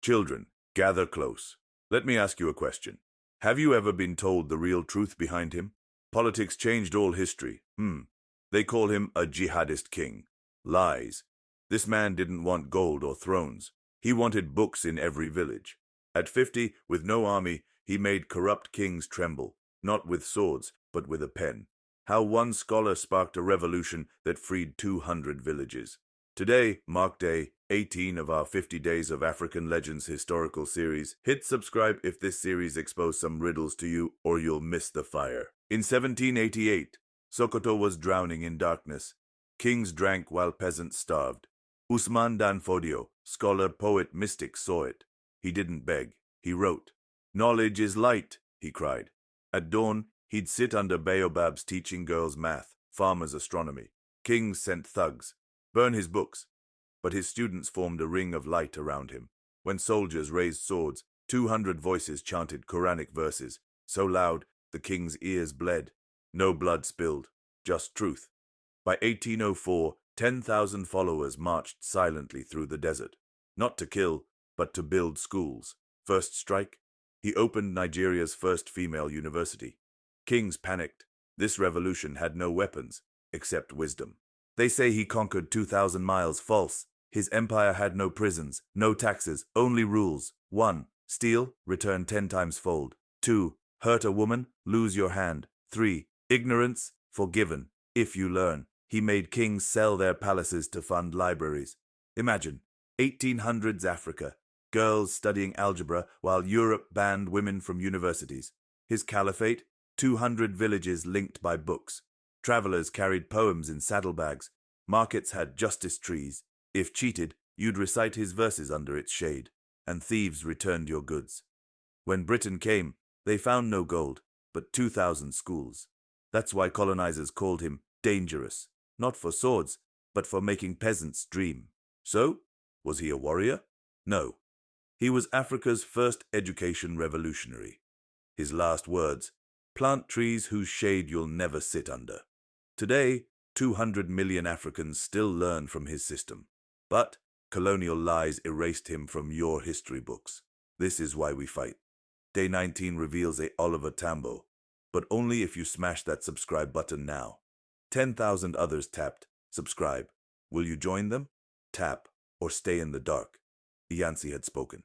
Children, gather close. Let me ask you a question. Have you ever been told the real truth behind him? Politics changed all history. They call him a jihadist king. Lies. This man didn't want gold or thrones. He wanted books in every village. At 50, with no army, he made corrupt kings tremble, not with swords, but with a pen. How one scholar sparked a revolution that freed 200 villages. Today, mark day 18 of our 50 Days of African Legends historical series. Hit subscribe if this series exposes some riddles to you or you'll miss the fire. In 1788, Sokoto was drowning in darkness. Kings drank while peasants starved. Othman dan Fodio, scholar, poet, mystic, saw it. He didn't beg. He wrote. "Knowledge is light," he cried. At dawn, he'd sit under baobabs teaching girls math, farmers astronomy. Kings sent thugs. Burn his books. But his students formed a ring of light around him. When soldiers raised swords, 200 voices chanted Quranic verses, so loud the king's ears bled. No blood spilled, just truth. By 1804, 10,000 followers marched silently through the desert, not to kill, but to build schools. First strike, he opened Nigeria's first female university. Kings panicked. This revolution had no weapons, except wisdom. They say he conquered 2,000 miles. False. His empire had no prisons, no taxes, only rules. 1. Steal, return 10 times fold. 2. Hurt a woman, lose your hand. 3. Ignorance, forgiven, if you learn. He made kings sell their palaces to fund libraries. Imagine, 1800s Africa, girls studying algebra while Europe banned women from universities. His caliphate, 200 villages linked by books. Travelers carried poems in saddlebags. Markets had justice trees. If cheated, you'd recite his verses under its shade, and thieves returned your goods. When Britain came, they found no gold, but 2,000 schools. That's why colonizers called him dangerous, not for swords, but for making peasants dream. So, was he a warrior? No. He was Africa's first education revolutionary. His last words, "Plant trees whose shade you'll never sit under." Today, 200 million Africans still learn from his system. But colonial lies erased him from your history books. This is why we fight. Day 19 reveals a Oliver Tambo, but only if you smash that subscribe button now. 10,000 others tapped. Subscribe. Will you join them? Tap or stay in the dark. Yancy had spoken.